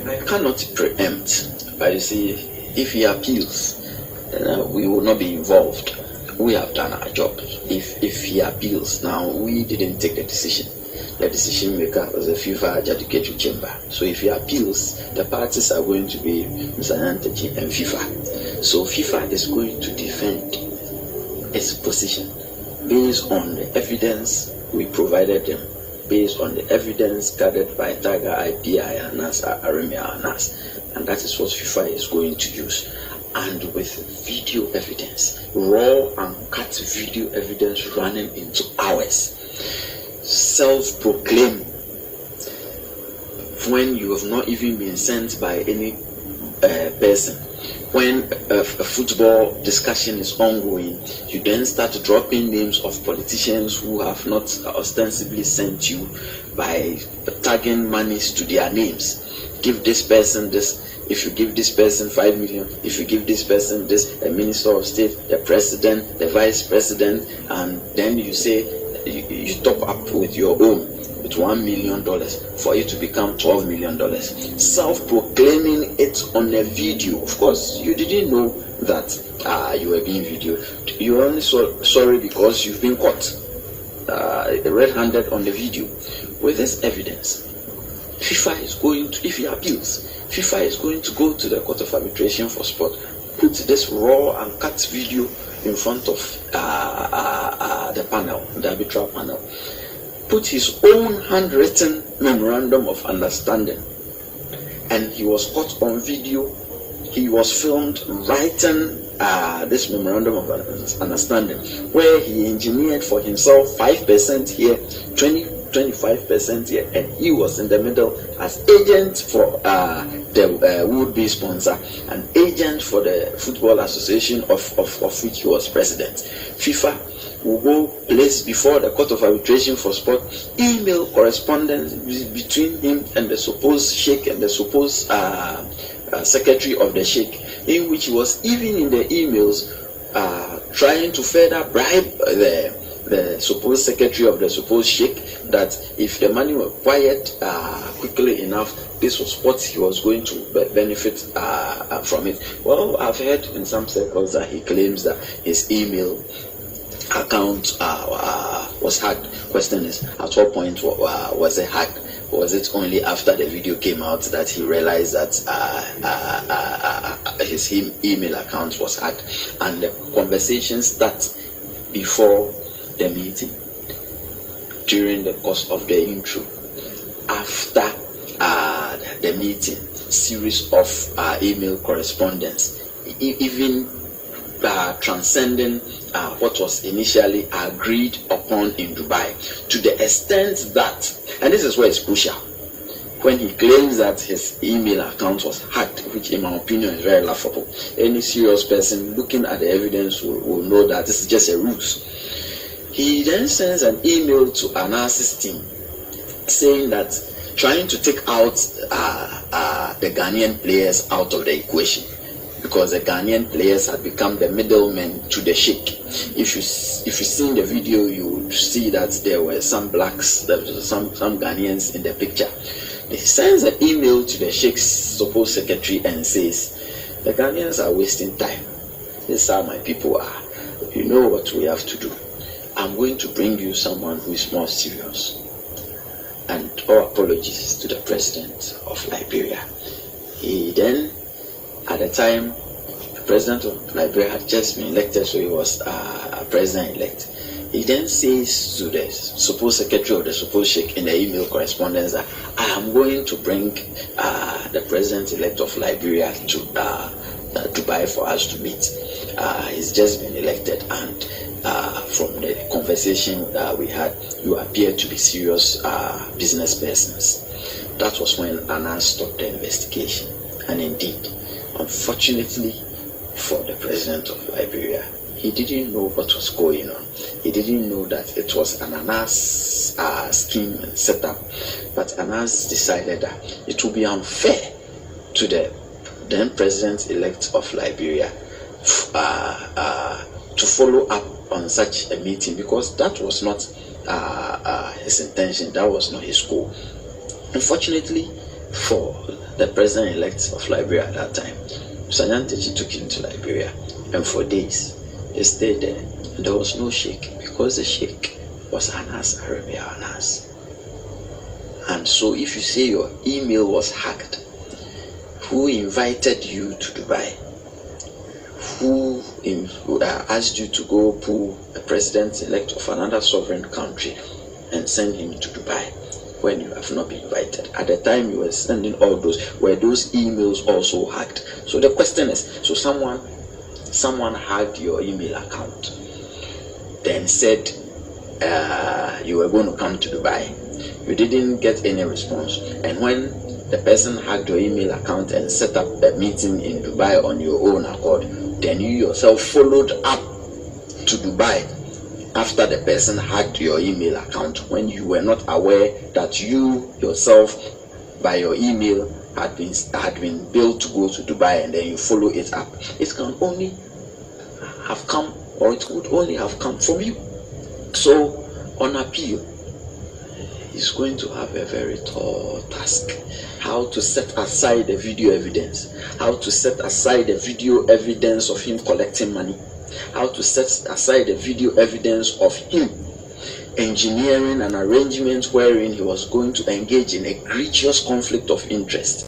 I cannot preempt, but you see, if he appeals, we will not be involved. We have done our job. If he appeals, now we didn't take the decision. The decision maker was the FIFA Adjudicatory Chamber. So if he appeals, the parties are going to be Mr. Nyantakyi and FIFA. So FIFA is going to defend its position based on the evidence we provided them, based on the evidence gathered by Tiger, IPI, and NAS, Aremia, and NAS. And that is what FIFA is going to use. And with video evidence, raw and cut video evidence running into hours, self-proclaimed, when you have not even been sent by any person. When a football discussion is ongoing, you then start dropping names of politicians who have not ostensibly sent you by tagging monies to their names. Give this person this. If you give this person 5 million, if you give this person this, a minister of state, the president, the vice president, and then you say you top up with your own with $1 million for it to become $12 million. Self-proclaiming it on a video. Of course, you didn't know that you were being videoed. You were only sorry because you've been caught red-handed on the video. With this evidence, FIFA is going to, if he appeals, FIFA is going to go to the Court of Arbitration for Sport, put this raw and cut video in front of the panel, the arbitral panel, put his own handwritten memorandum of understanding, and he was caught on video. He was filmed writing this memorandum of understanding, where he engineered for himself 5% here, 25% here, and he was in the middle as agent for the would-be sponsor, an agent for the Football Association of which he was president. FIFA will go place before the Court of Arbitration for Sport email correspondence between him and the supposed sheikh and the supposed secretary of the sheikh, in which he was even in the emails trying to further bribe the supposed secretary of the supposed sheikh that if the money were quiet quickly enough, this was what he was going to benefit from it. Well, I've heard in some circles that he claims that his email account was hacked. Question is, at what point was it hacked? Was it only after the video came out that he realized that his email account was hacked? And the conversation starts before the meeting, during the course of the intro, after the meeting, series of email correspondence, even transcending what was initially agreed upon in Dubai, to the extent that, and this is where it's crucial, when he claims that his email account was hacked, which in my opinion is very laughable. Any serious person looking at the evidence will know that this is just a ruse. He then sends an email to Anas's team saying that, trying to take out the Ghanaian players out of the equation, because the Ghanaian players had become the middlemen to the sheikh. If you see the video, you see that there were some blacks, there was some Ghanaians in the picture. He sends an email to the sheikh's supposed secretary and says, the Ghanaians are wasting time. This is how my people are. You know what we have to do. I'm going to bring you someone who is more serious. And all apologies to the president of Liberia. He then, at the time, the president of Liberia had just been elected, so he was a president-elect. He then says to the supposed secretary of the supposed sheikh in the email correspondence that I am going to bring the president-elect of Liberia to Dubai for us to meet. He's just been elected, and from the conversation we had, you appear to be serious business persons. That was when Anna stopped the investigation. And indeed, unfortunately for the president of Liberia, he didn't know what was going on. He didn't know that it was an Anna's scheme and setup. But Anna's decided that it would be unfair to the then president-elect of Liberia to follow up on such a meeting, because that was not his intention, that was not his goal. Unfortunately for the president-elect of Liberia at that time. Mr. Nyantakyi took him to Liberia, and for days he stayed there, and there was no sheikh, because the sheikh was Anas Arabia Anas. And so if you say your email was hacked, who invited you to Dubai? Who asked you to go pull a president-elect of another sovereign country and send him to Dubai when you have not been invited? At the time you were sending all those, were those emails also hacked? So the question is, so someone hacked your email account, then said you were going to come to Dubai. You didn't get any response, and when the person hacked your email account and set up a meeting in Dubai on your own accord, then you yourself followed up to Dubai after the person hacked your email account, when you were not aware that you yourself, by your email, had been billed to go to Dubai, and then you follow it up. It can only have come, or it would only have come from you. So on appeal, he's going to have a very tall task. How to set aside the video evidence, how to set aside the video evidence of him collecting money, how to set aside the video evidence of him engineering an arrangement wherein he was going to engage in a egregious conflict of interest.